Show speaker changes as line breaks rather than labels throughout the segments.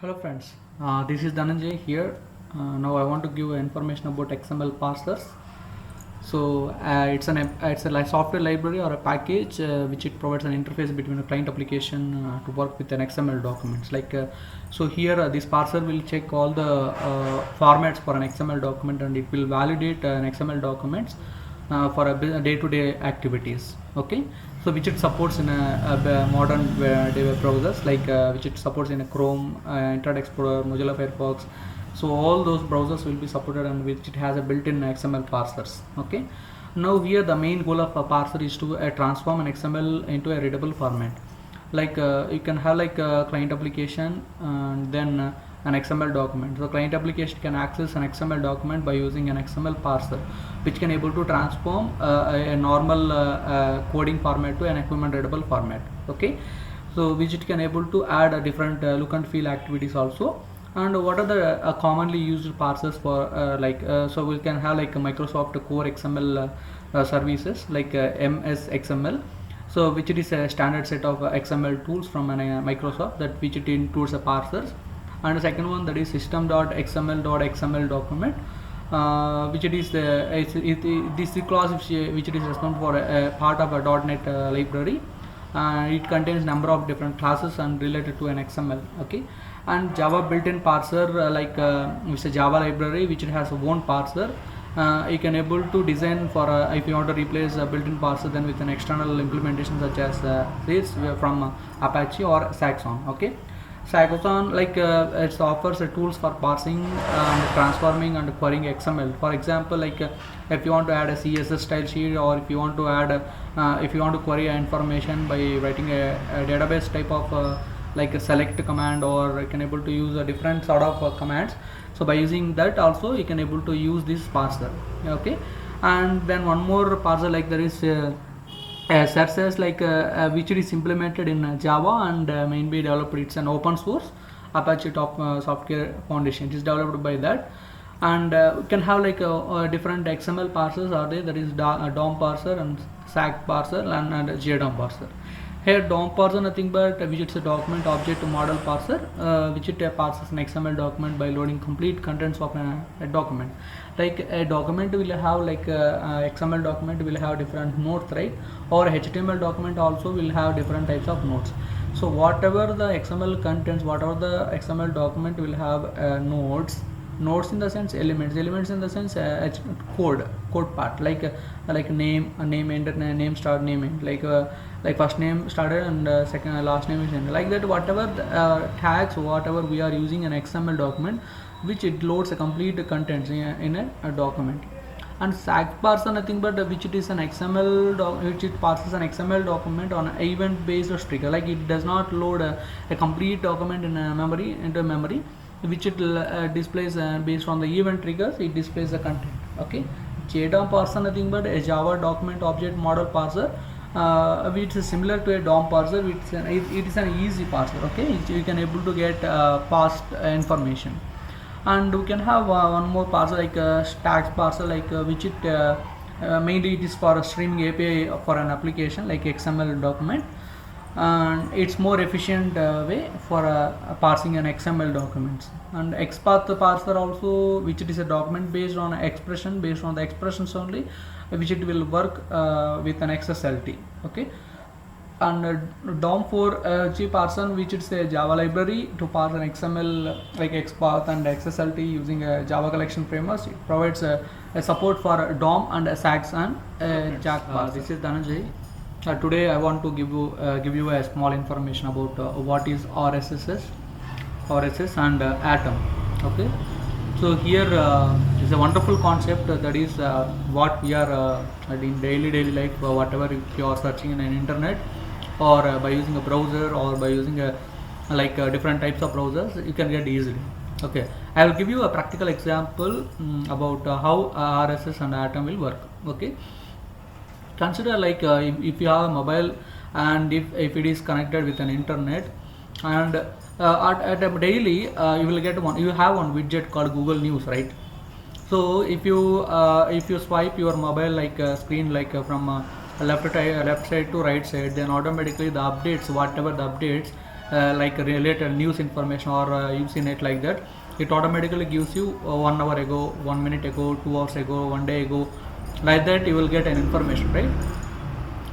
Hello friends, this is Dhananjay here. Now I want to give information about XML parsers. So it's a software library or a package which it provides an interface between a client application to work with an XML documents. So here this parser will check all the formats for an XML document, and it will validate an XML documents for a day-to-day activities. Okay, so which it supports in a modern web browsers, which it supports in a Chrome, Internet Explorer, Mozilla Firefox. So all those browsers will be supported, and which it has a built-in XML parsers. Okay, now here the main goal of a parser is to transform an XML into a readable format. You can have a client application and then an XML document. So client application can access an XML document by using an XML parser, which can able to transform a normal coding format to an human readable format. Okay, so which it can able to add a different look and feel activities also. And what are the commonly used parsers for so we can have like a Microsoft Core XML services like MS XML, so which it is a standard set of XML tools from Microsoft, that which it includes a parsers. And the second one, that is system.xml.xml document, which it is this class which it is responsible for a part of a .NET library. It contains number of different classes and related to an XML. Okay, and Java built-in parser it's a Java library which it has a own parser. You can able to design for if you want to replace a built-in parser then with an external implementation such as this from Apache or Saxon. Okay, Saxon it offers tools for parsing and transforming and querying XML. For example, if you want to add a CSS style sheet, or if you want to add if you want to query information by writing a database type of like a select command, or you can able to use a different sort of commands. So by using that also you can able to use this parser. Okay, and then one more parser there is Cerces which is implemented in Java and mainly developed. It's an open source Apache software foundation. It is developed by that. And we can have different XML parsers are there, that is DOM parser and SAC parser and JDOM parser. Here DOM parser nothing but which it's a document object model parser, which it parses an XML document by loading complete contents of a document. Like a document will have XML document will have different nodes, right? Or HTML document also will have different types of nodes. So whatever the XML contents, whatever the XML document will have nodes in the sense elements in the sense code part, like name end, name start, name end, like first name started and second last name is end, like that. Whatever tags, whatever we are using an XML document, which it loads a complete contents in a document. And SAC parser nothing but which it is an XML which it parses an XML document on event based trigger. Like it does not load a complete document in a memory into memory, which it displays based on the event triggers. It displays the content. Okay, JDOM parser nothing but a Java document object model parser, which is similar to a DOM parser. It is an easy parser. Okay, you can able to get fast information. And we can have one more parser like stacks parser, which it mainly it is for a streaming API for an application like XML document, and it's more efficient way for parsing an XML documents. And XPath parser also, which it is a document based on expression, based on the expressions only, which it will work with an XSLT. Okay, and DOM4G parser, which it's a Java library to parse an XML like XPath and XSLT using a Java collection framework. It provides a support for DOM and SACS and JAC parser. This is Dhananjay. Today I want to give you a small information about what is RSS and Atom. Okay, so here is a wonderful concept that is what we are in daily life, whatever if you are searching in an internet, or by using a browser, or by using different types of browsers, you can get easily. Okay, I will give you a practical example about how RSS and Atom will work. Okay, consider if you have a mobile, and if it is connected with an internet, and at a daily you will get you have one widget called Google News, right? So if you swipe your mobile screen from left side to right side, then automatically the updates, whatever the updates like related news information, or you've seen it like that, it automatically gives you 1 hour ago, 1 minute ago, 2 hours ago, 1 day ago, like that you will get an information, right?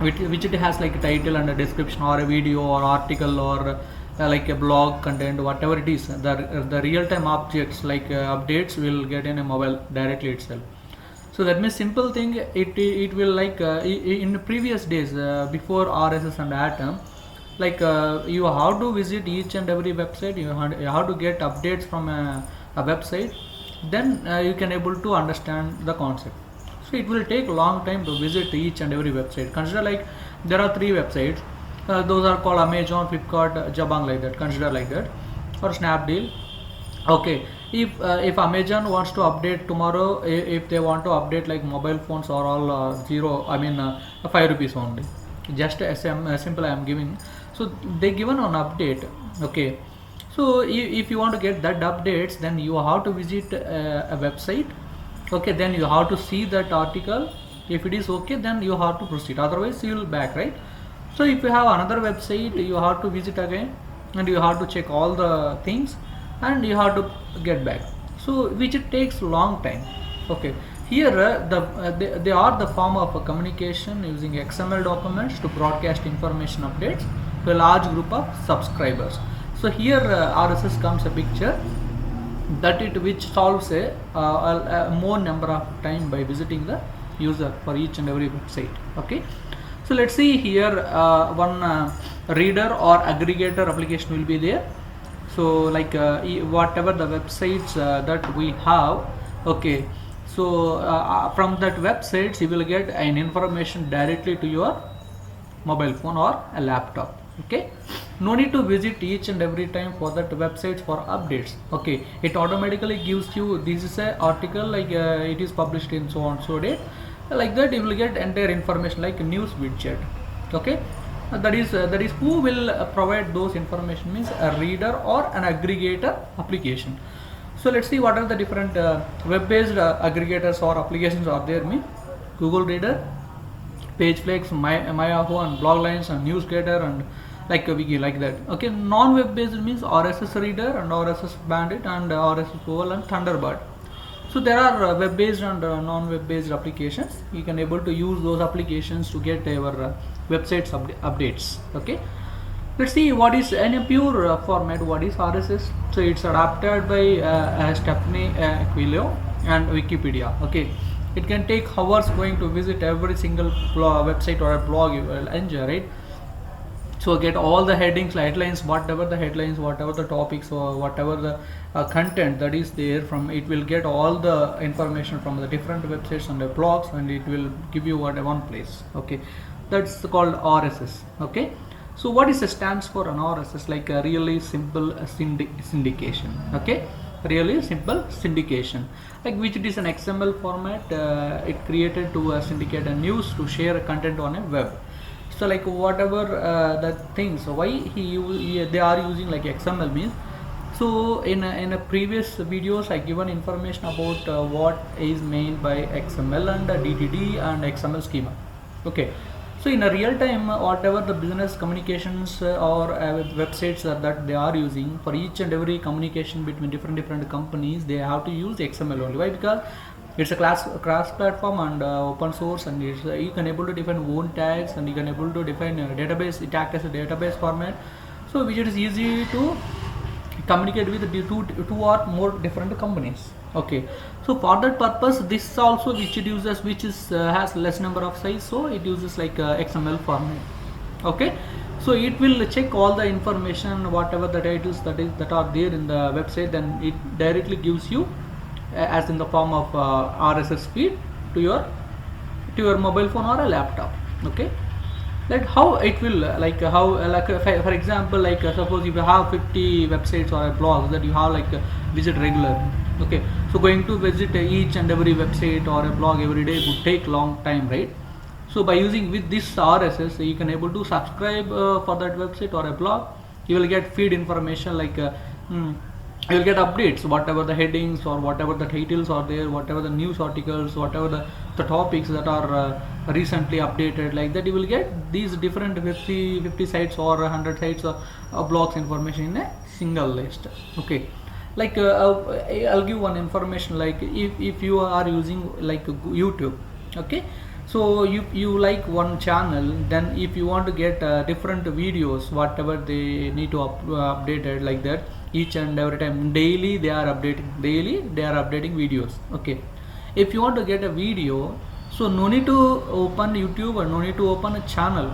Which it has like a title and a description, or a video or article, or like a blog content, whatever it is. The real-time objects like updates will get in a mobile directly itself. So that means simple thing, it will like in the previous days before RSS and Atom, like you have to visit each and every website, you have to get updates from a website, then you can able to understand the concept. So it will take a long time to visit each and every website. Consider like there are 3 websites, those are called Amazon, Flipkart, Jabang, like that, consider like that, or Snapdeal. Okay, if Amazon wants to update tomorrow, if they want to update like mobile phones are all 5 rupees only, just a simple I am giving. So they given an update. Okay, so if you want to get that updates, then you have to visit a website. Okay, then you have to see that article. If it is okay, then you have to proceed, otherwise you will back, right? So if you have another website, you have to visit again, and you have to check all the things, and you have to get back, so which it takes long time. Okay, here they are the form of a communication using XML documents to broadcast information updates to a large group of subscribers. So here RSS comes a picture that it which solves a more number of time by visiting the user for each and every website. Okay, so let's see here one reader or aggregator application will be there. So like whatever the websites that we have, okay, so from that websites you will get an information directly to your mobile phone or a laptop. Okay, no need to visit each and every time for that websites for updates. Okay, it automatically gives you, this is a article, like it is published in so on so date, like that you will get entire information like a news widget. Okay, that is who will provide those information, means a reader or an aggregator application. So let's see what are the different web-based aggregators or applications are there. Means Google Reader, PageFlix, MyYahoo, and Bloglines, and NewsGator, and like a wiki, like that. Okay, non-web based means RSS Reader and RSS Bandit and RSS Oval and Thunderbird. So there are web based and non-web based applications. You can able to use those applications to get your websites updates. Okay, let's see what is in a pure format, what is RSS. So it's adapted by Stephanie Aquilio and Wikipedia. Okay, it can take hours going to visit every single website or a blog you will enjoy, right? So get all the headings, headlines, whatever the headlines, whatever the topics, or whatever the content that is there, from it will get all the information from the different websites and the blogs, and it will give you at one place. Okay, that's called RSS. Okay, so what is stands for an RSS? Like a really simple syndication. Okay, really simple syndication, like which it is an XML format. It created to syndicate a news to share content on a web. So like whatever the things, so why they are using like XML means. So in a previous videos I given information about what is meant by XML and DTD and XML schema. Okay, so in a real time whatever the business communications or websites that they are using, for each and every communication between different companies, they have to use XML only. Why? Because it's a cross platform and open source, and it's, you can able to define own tags, and you can able to define a database, it acts as a database format, so which it is easy to communicate with two or more different companies. Okay, so for that purpose, this also which it uses, which is has less number of size, so it uses like XML format. Okay, so it will check all the information, whatever the titles that are there in the website, then it directly gives you as in the form of RSS feed to your mobile phone or a laptop. Okay, like how it will for example, like suppose if you have 50 websites or a blog that you have like visit regularly. Okay, so going to visit each and every website or a blog every day would take long time, right? So by using with this RSS, you can able to subscribe for that website or a blog. You will get feed information like you'll get updates, whatever the headings or whatever the titles are there, whatever the news articles, whatever the topics that are recently updated, like that you will get these different 50 sites or 100 sites of blogs information in a single list. Okay, like I'll give one information, like if you are using like YouTube, okay, so you like one channel, then if you want to get different videos, whatever they need to updated, like that, each and every time, daily they are updating videos. Okay, if you want to get a video, so no need to open YouTube or no need to open a channel.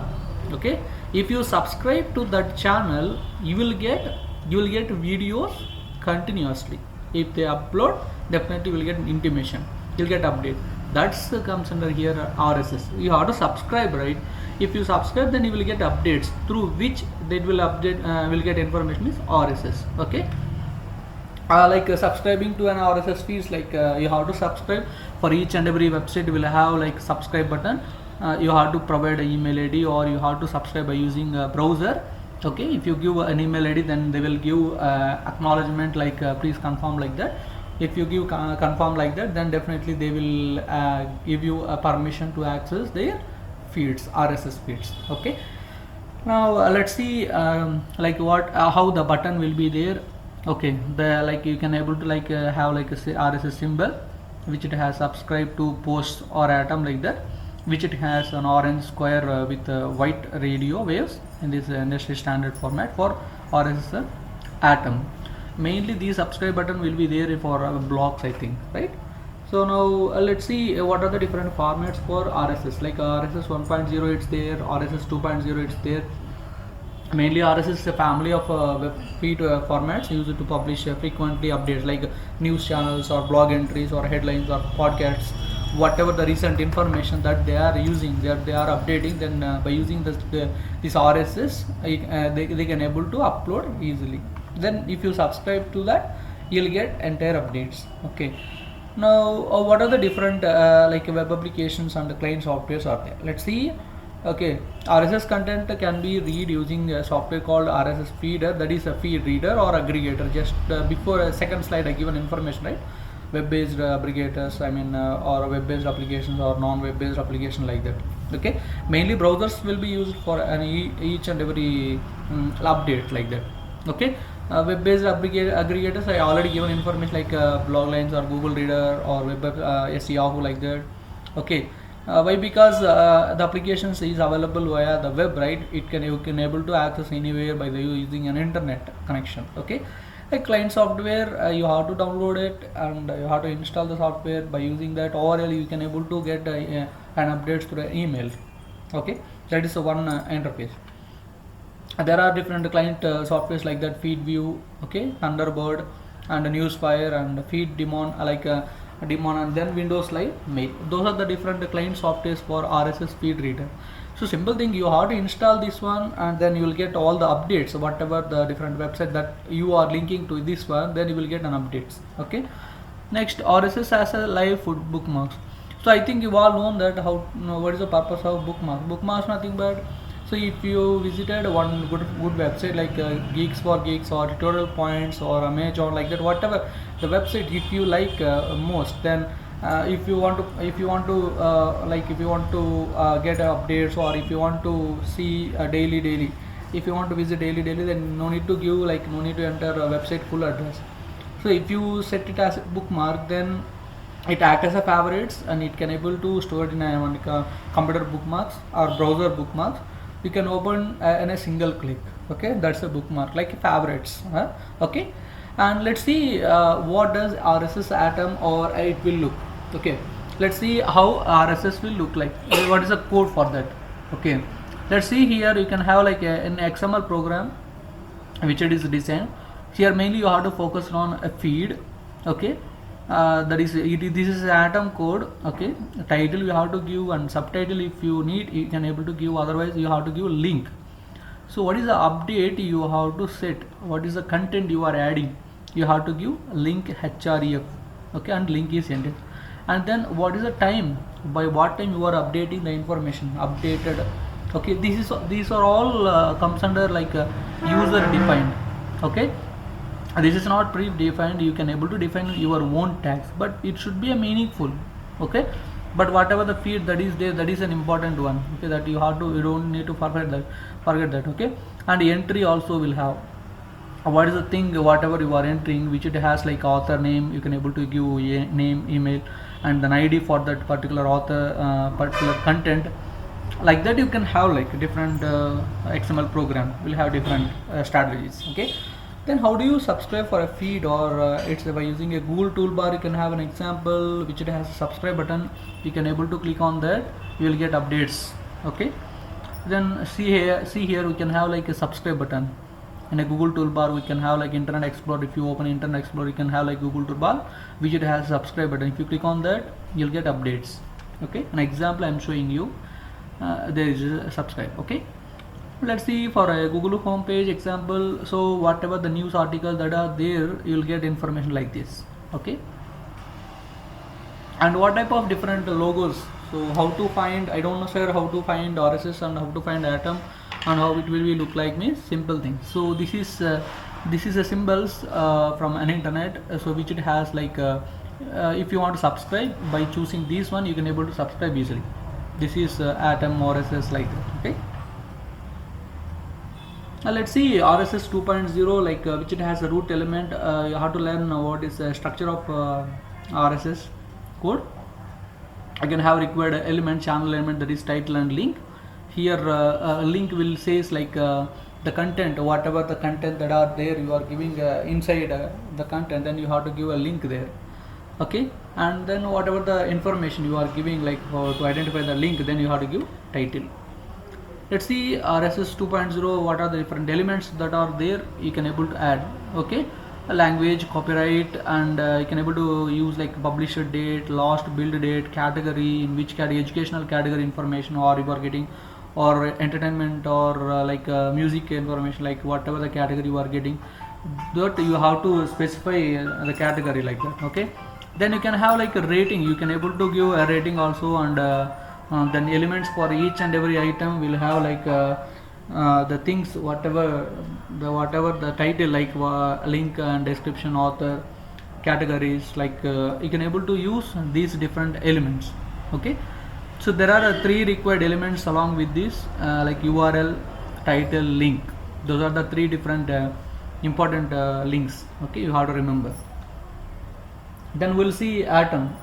Okay, if you subscribe to that channel, you will get videos continuously. If they upload, definitely will get intimation, you'll get update. That's comes under here RSS. You have to subscribe, right? If you subscribe, then you will get updates through which they will update, will get information is RSS. Okay, like subscribing to an RSS feeds, like you have to subscribe for each and every website. Will have like subscribe button. You have to provide an email ID, or you have to subscribe by using a browser. Okay, if you give an email ID, then they will give acknowledgement, like please confirm, like that. If you give confirm like that, then definitely they will give you a permission to access their feeds, RSS feeds. Okay, now let's see like what how the button will be there. Okay, the like you can able to like have like a RSS symbol, which it has subscribed to post or atom, like that, which it has an orange square with white radio waves in this industry standard format for RSS atom. Mainly these subscribe button will be there for blogs, I think, right? So now let's see what are the different formats for RSS. Like RSS 1.0 it's there, RSS 2.0 it's there. Mainly RSS is a family of web feed formats used to publish frequently updates, like news channels or blog entries or headlines or podcasts, whatever the recent information that they are using, they are updating. Then by using this RSS, they can able to upload easily. Then if you subscribe to that, you'll get entire updates. Okay, now what are the different like web applications and the client softwares are there? Let's see. Okay, RSS content can be read using a software called RSS Feeder, that is a feed reader or aggregator. Just before a second slide I given information, right? Web-based aggregators, I mean, or web-based applications or non-web-based application, like that. Okay, mainly browsers will be used for each and every update, like that. Okay, web-based aggregators I already given information, like Bloglines or Google Reader or Yahoo, like that. Okay, why? Because the applications is available via the web, right? You can able to access anywhere by using an internet connection. Okay, like client software, you have to download it and you have to install the software by using that, or you can able to get an updates through an email. Okay, that is one interface. There are different client softwares like that: FeedView, okay, Thunderbird, and Newsfire, and FeedDemon, like Demon, and then Windows Live Mail. Those are the different client softwares for RSS feed reader. So simple thing, you have to install this one, and then you will get all the updates, whatever the different website that you are linking to this one, then you will get an updates. Okay, next, RSS as a live food bookmarks. So I think you all know that what is the purpose of bookmarks. Bookmarks nothing but, so if you visited one good website like Geeks for Geeks or Tutorial Points or Amazon, like that, whatever the website if you like most, then if you want to get updates, or if you want to see daily, if you want to visit daily, then no need to enter a website full address. So if you set it as a bookmark, then it acts as a favorites, and it can able to store it in a computer bookmarks or browser bookmarks. You can open in a single click. Okay, that's a bookmark, like favorites. Okay, and let's see what does RSS Atom or it will look. Okay, let's see how RSS will look like. What is the code for that? Okay, let's see here. You can have like an XML program which it is designed. Here mainly you have to focus on a feed. Okay, that is this is Atom code. Okay, title you have to give, and subtitle if you need you can able to give, otherwise you have to give a link. So what is the update you have to set? What is the content you are adding? You have to give link href. Okay, and link is ended. And then what is the time, by what time you are updating the information, updated. Okay, these are all comes under like user defined. Okay, This is not pre-defined, you can able to define your own tags, but it should be a meaningful. Okay, but whatever the feed that is there, that is an important one. Okay, that you have to, you don't need to forget that. Okay, and entry also will have what is the thing, whatever you are entering, which it has like author name, you can able to give a name, email, and an ID for that particular author, particular content. Like that you can have like different XML program will have different strategies. Okay, then how do you subscribe for a feed, or it's by using a Google toolbar. You can have an example which it has a subscribe button, you can able to click on that, you will get updates. Okay, then see here we can have like a subscribe button. In a Google toolbar we can have like Internet Explorer. If you open Internet Explorer, you can have like Google toolbar which it has a subscribe button. If you click on that, you'll get updates. Okay, an example I'm showing you. There is a subscribe. Okay, let's see for a Google homepage example. So whatever the news articles that are there, you'll get information like this. Okay, and what type of different logos. So how to find, I don't know sir, how to find RSS and how to find Atom and how it will be look like, means simple thing. So this is a symbols from an internet, so which it has like if you want to subscribe by choosing this one, you can able to subscribe easily. This is Atom RSS like that. Okay, let's see RSS 2.0 like which it has a root element. You have to learn what is the structure of RSS code. I can have required element, channel element, that is title and link. Here link will says like the content, whatever the content that are there, you are giving inside the content, then you have to give a link there. Okay, and then whatever the information you are giving, like to identify the link, then you have to give title. Let's see RSS 2.0, what are the different elements that are there, you can able to add. Okay, a language, copyright, and you can able to use like publisher date, last build date, category, in which category, educational category information, or you are getting, or entertainment, or like music information, like whatever the category you are getting, that you have to specify the category like that. Okay, then you can have like a rating, you can able to give a rating also, and then elements for each and every item will have like the things, whatever the title, like link and description, author, categories, like you can able to use these different elements. Okay, so there are three required elements along with this, like URL, title, link. Those are the three different important links. Okay, you have to remember. Then we'll see Atom.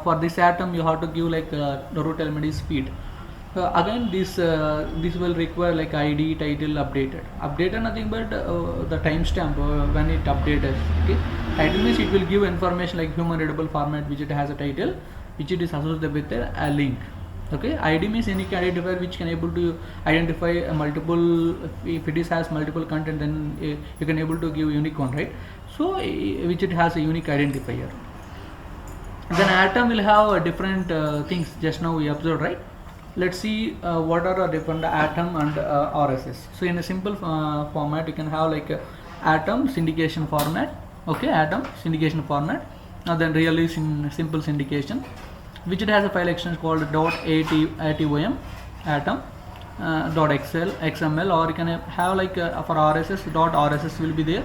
For this Atom, you have to give like the root element is feed. Again, this will require like ID, title, updated nothing but the timestamp when it updated. Okay, title means it will give information like human readable format, which it has a title, which it is associated with a link. Okay, ID means unique identifier which can able to identify a multiple. If it is has multiple content, then you can able to give unique one, right? So which it has a unique identifier. Then Atom will have different things. Just now we observed, right? Let's see what are the different Atom and RSS. So in a simple format, you can have like Atom syndication format. Okay, Atom syndication format. Now then really simple syndication, which it has a file extension called .atom, Atom, .xml, or you can have like for RSS will be there,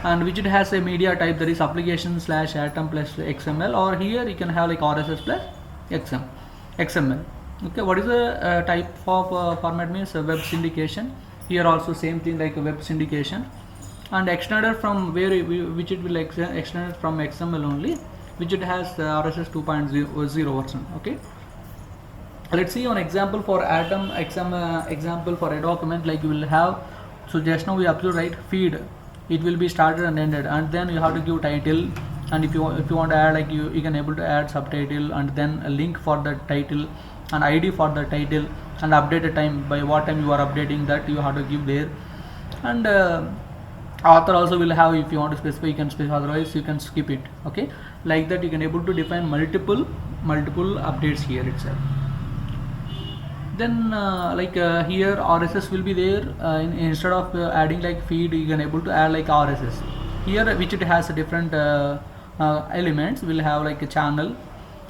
and which it has a media type, that is application/atom plus XML, or here you can have like RSS plus XML. Okay, what is the type of format means web syndication. Here also same thing like web syndication, and extended from where which it will extended from XML only, which it has RSS 2.0 version. Okay, let's see one example for Atom example for a document, like you will have. So just now we observed, right, feed, it will be started and ended, and then you have to give title, and if you want to add, like you can able to add subtitle, and then a link for the title, and ID for the title, and updated time, by what time you are updating, that you have to give there. And author also will have, if you want to specify you can specify, otherwise you can skip it. Okay, like that you can able to define multiple updates here itself. Then here RSS will be there, instead of adding like feed, you can able to add like RSS here, which it has a different elements. Will have like a channel.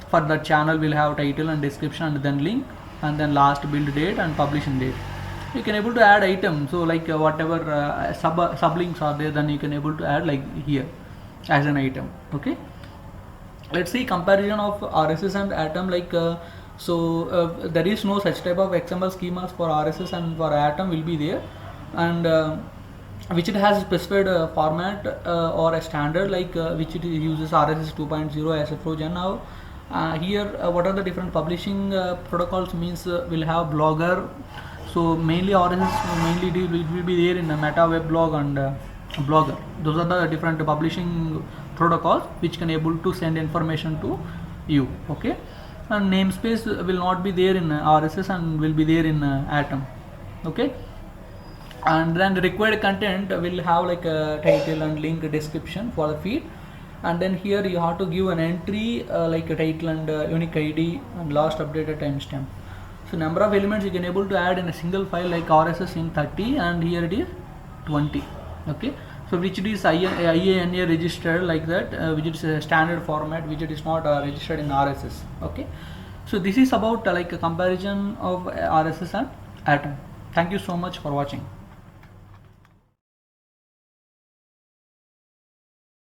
For that channel will have title and description, and then link, and then last build date and publishing date. you can able to add items. So like whatever sublinks are there, then you can able to add like here as an item. Okay, let's see comparison of RSS and Atom. Like there is no such type of XML schemas for RSS, and for Atom will be there, and which it has specified format or a standard, like which it uses RSS 2.0 as a Trojan. Now here what are the different publishing protocols means we'll have Blogger. So mainly RSS mainly it will be there in a Meta Web Blog and Blogger. Those are the different publishing protocols which can able to send information to you. Okay, and namespace will not be there in RSS and will be there in Atom. Okay, and then the required content will have like a title and link description for the feed, and then here you have to give an entry like a title and unique ID and last updated timestamp. So number of elements you can able to add in a single file, like RSS in 30 and here it is 20. Okay, so which it is IANA registered like that, which is a standard format, which it is not registered in RSS. Okay, so this is about like a comparison of RSS and Atom. Thank you so much for watching.